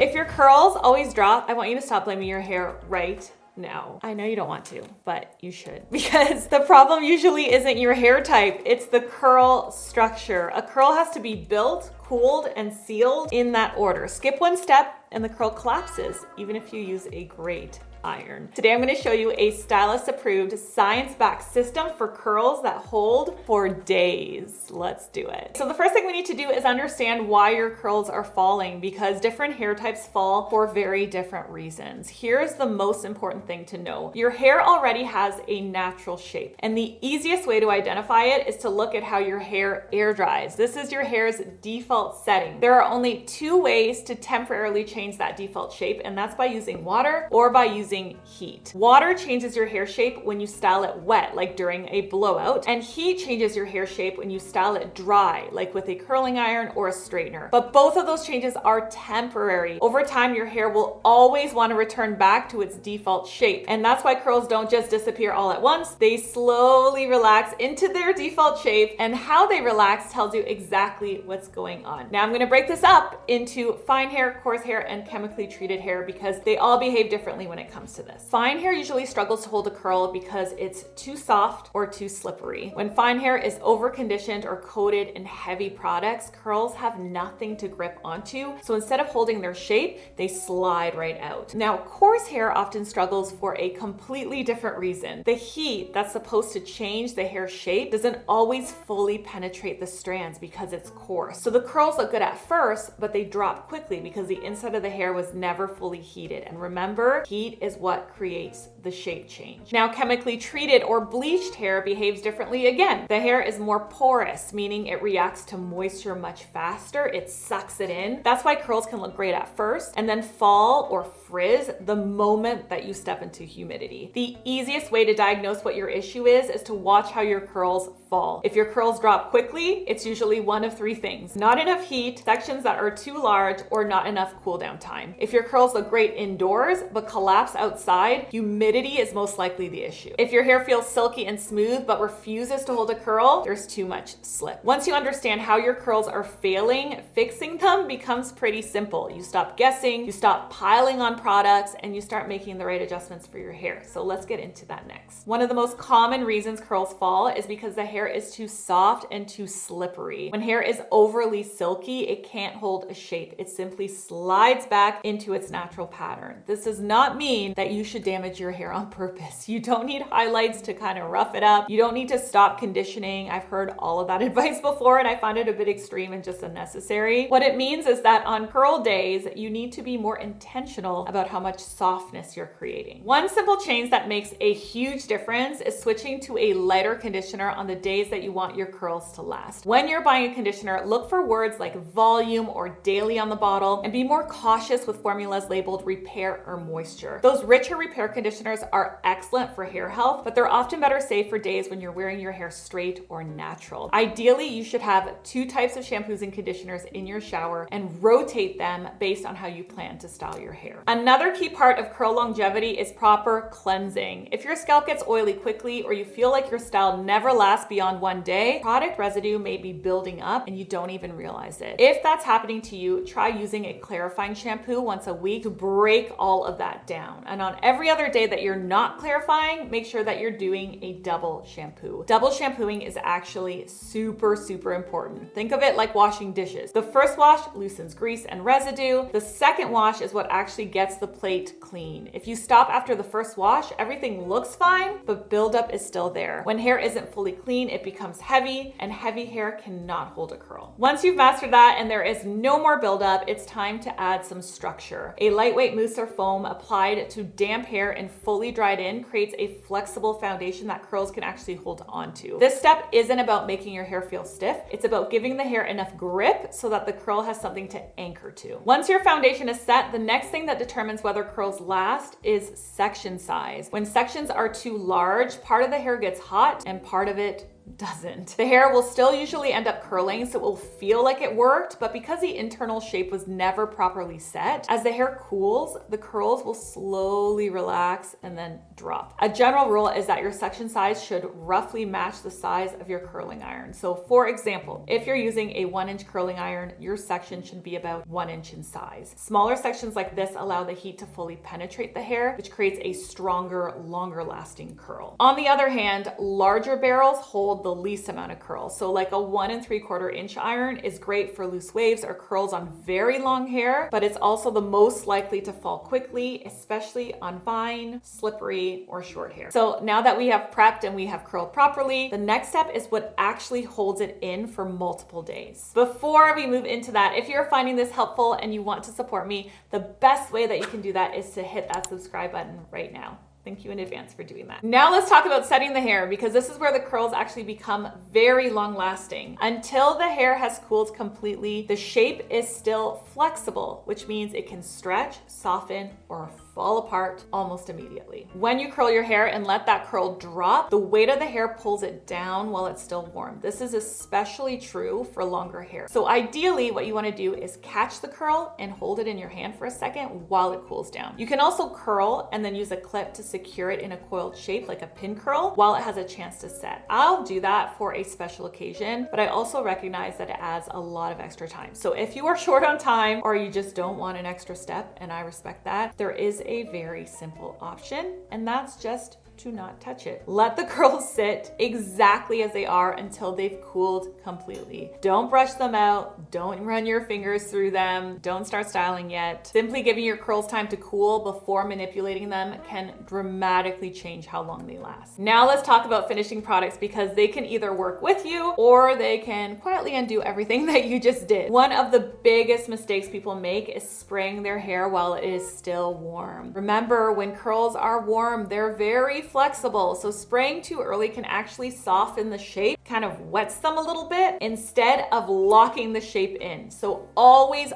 If your curls always drop, I want you to stop blaming your hair right now. I know you don't want to, but you should, because the problem usually isn't your hair type, it's the curl structure. A curl has to be built, cooled, and sealed in that order. Skip one step and the curl collapses, even if you use a great iron. Today I'm going to show you a stylist approved science-backed system for curls that hold for days. Let's do it. So the first thing we need to do is understand why your curls are falling, because different hair types fall for very different reasons. Here's the most important thing to know. Your hair already has a natural shape, and the easiest way to identify it is to look at how your hair air dries. This is your hair's default setting. There are only two ways to temporarily change that default shape, and that's by using water or by using heat. Water changes your hair shape when you style it wet, like during a blowout, and heat changes your hair shape when you style it dry, like with a curling iron or a straightener. But both of those changes are temporary. Over time, your hair will always want to return back to its default shape, and that's why curls don't just disappear all at once. They slowly relax into their default shape, and how they relax tells you exactly what's going on. Now I'm going to break this up into fine hair, coarse hair, and chemically treated hair because they all behave differently when it comes to this. Fine hair usually struggles to hold a curl because it's too soft or too slippery. When fine hair is over-conditioned or coated in heavy products, curls have nothing to grip onto, so instead of holding their shape, they slide right out. Now, coarse hair often struggles for a completely different reason. The heat that's supposed to change the hair shape doesn't always fully penetrate the strands because it's coarse. So the curls look good at first, but they drop quickly because the inside of the hair was never fully heated. And remember, heat is what creates the shape change. Now, chemically treated or bleached hair behaves differently again. The hair is more porous, meaning it reacts to moisture much faster. It sucks it in. That's why curls can look great at first and then fall or frizz the moment that you step into humidity. The easiest way to diagnose what your issue is to watch how your curls fall. If your curls drop quickly, it's usually one of three things: not enough heat, sections that are too large, or not enough cool down time. If your curls look great indoors but collapse outside, humidity is most likely the issue. If your hair feels silky and smooth but refuses to hold a curl, there's too much slip. Once you understand how your curls are failing, fixing them becomes pretty simple. You stop guessing, you stop piling on products, and you start making the right adjustments for your hair. So let's get into that next. One of the most common reasons curls fall is because the hair is too soft and too slippery. When hair is overly silky, it can't hold a shape. It simply slides back into its natural pattern. This does not mean that you should damage your hair on purpose. You don't need highlights to kind of rough it up. You don't need to stop conditioning. I've heard all of that advice before, and I find it a bit extreme and just unnecessary. What it means is that on curl days, you need to be more intentional about how much softness you're creating. One simple change that makes a huge difference is switching to a lighter conditioner on the days that you want your curls to last. When you're buying a conditioner, look for words like volume or daily on the bottle, and be more cautious with formulas labeled repair or moisture. Those richer repair conditioners are excellent for hair health, but they're often better safe for days when you're wearing your hair straight or natural. Ideally, you should have two types of shampoos and conditioners in your shower and rotate them based on how you plan to style your hair. Another key part of curl longevity is proper cleansing. If your scalp gets oily quickly or you feel like your style never lasts beyond one day, product residue may be building up and you don't even realize it. If that's happening to you, try using a clarifying shampoo once a week to break all of that down. And on every other day that you're not clarifying, make sure that you're doing a double shampoo. Double shampooing is actually super important. Think of it like washing dishes. The first wash loosens grease and residue. The second wash is what actually gets the plate clean. If you stop after the first wash, everything looks fine, but buildup is still there. When hair isn't fully clean, it becomes heavy, and heavy hair cannot hold a curl. Once you've mastered that and there is no more buildup, it's time to add some structure. A lightweight mousse or foam applied to damp hair and fully dried in creates a flexible foundation that curls can actually hold onto. This step isn't about making your hair feel stiff. It's about giving the hair enough grip so that the curl has something to anchor to. Once your foundation is set, the next thing that determines whether curls last is section size. When sections are too large, part of the hair gets hot and part of it doesn't. The hair will still usually end up curling, so it will feel like it worked, but because the internal shape was never properly set, as the hair cools, the curls will slowly relax and then drop. A general rule is that your section size should roughly match the size of your curling iron. So for example, if you're using a 1-inch curling iron, your section should be about 1 inch in size. Smaller sections like this allow the heat to fully penetrate the hair, which creates a stronger, longer lasting curl. On the other hand, larger barrels hold the least amount of curl. So like a 1 3/4 inch iron is great for loose waves or curls on very long hair, but it's also the most likely to fall quickly, especially on fine, slippery, or short hair. So now that we have prepped and we have curled properly, the next step is what actually holds it in for multiple days. Before we move into that, if you're finding this helpful and you want to support me, the best way that you can do that is to hit that subscribe button right now. Thank you in advance for doing that. Now let's talk about setting the hair, because this is where the curls actually become very long lasting. Until the hair has cooled completely, the shape is still flexible, which means it can stretch, soften, or fall apart almost immediately. When you curl your hair and let that curl drop, the weight of the hair pulls it down while it's still warm. This is especially true for longer hair. So ideally, what you want to do is catch the curl and hold it in your hand for a second while it cools down. You can also curl and then use a clip to secure it in a coiled shape like a pin curl while it has a chance to set. I'll do that for a special occasion, but I also recognize that it adds a lot of extra time. So if you are short on time or you just don't want an extra step, and I respect that, there is a very simple option, and that's just to not touch it. Let the curls sit exactly as they are until they've cooled completely. Don't brush them out. Don't run your fingers through them. Don't start styling yet. Simply giving your curls time to cool before manipulating them can dramatically change how long they last. Now let's talk about finishing products, because they can either work with you or they can quietly undo everything that you just did. One of the biggest mistakes people make is spraying their hair while it is still warm. Remember, when curls are warm, they're very flexible, so spraying too early can actually soften the shape, kind of wets them a little bit instead of locking the shape in. So always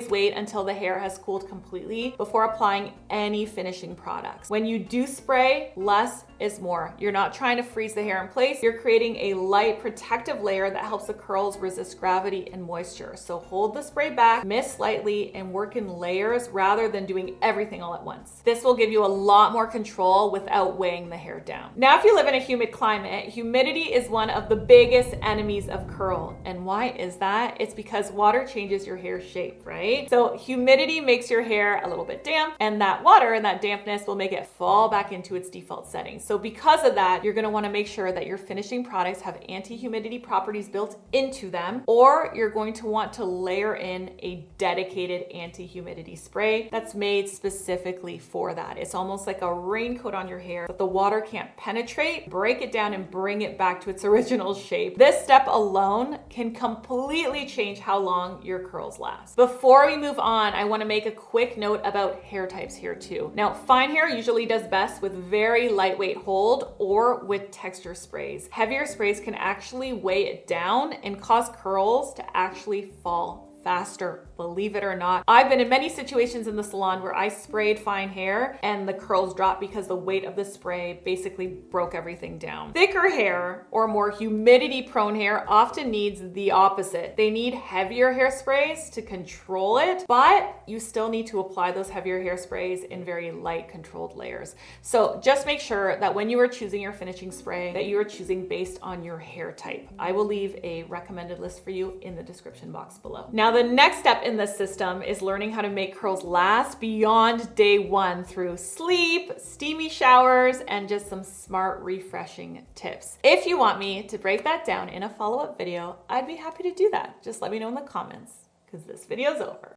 wait until the hair has cooled completely before applying any finishing products. When you do spray, less is more. You're not trying to freeze the hair in place. You're creating a light protective layer that helps the curls resist gravity and moisture. So hold the spray back, mist slightly, and work in layers rather than doing everything all at once. This will give you a lot more control without weighing the hair down. Now, if you live in a humid climate, humidity is one of the biggest enemies of curl. And why is that? It's because water changes your hair shape, right? So humidity makes your hair a little bit damp, and that water and that dampness will make it fall back into its default setting. So because of that, you're going to want to make sure that your finishing products have anti-humidity properties built into them, or you're going to want to layer in a dedicated anti-humidity spray that's made specifically for that. It's almost like a raincoat on your hair that the water can't penetrate, break it down, and bring it back to its original shape. This step alone can completely change how long your curls last. Before we move on, I want to make a quick note about hair types here too. Now, fine hair usually does best with very lightweight hold or with texture sprays. Heavier sprays can actually weigh it down and cause curls to actually fall faster, believe it or not. I've been in many situations in the salon where I sprayed fine hair and the curls dropped because the weight of the spray basically broke everything down. Thicker hair or more humidity prone hair often needs the opposite. They need heavier hairsprays to control it, but you still need to apply those heavier hairsprays in very light controlled layers. So just make sure that when you are choosing your finishing spray, that you are choosing based on your hair type. I will leave a recommended list for you in the description box below. Now, the next step in this system is learning how to make curls last beyond day one through sleep, steamy showers, and just some smart, refreshing tips. If you want me to break that down in a follow-up video, I'd be happy to do that. Just let me know in the comments, because this video's over.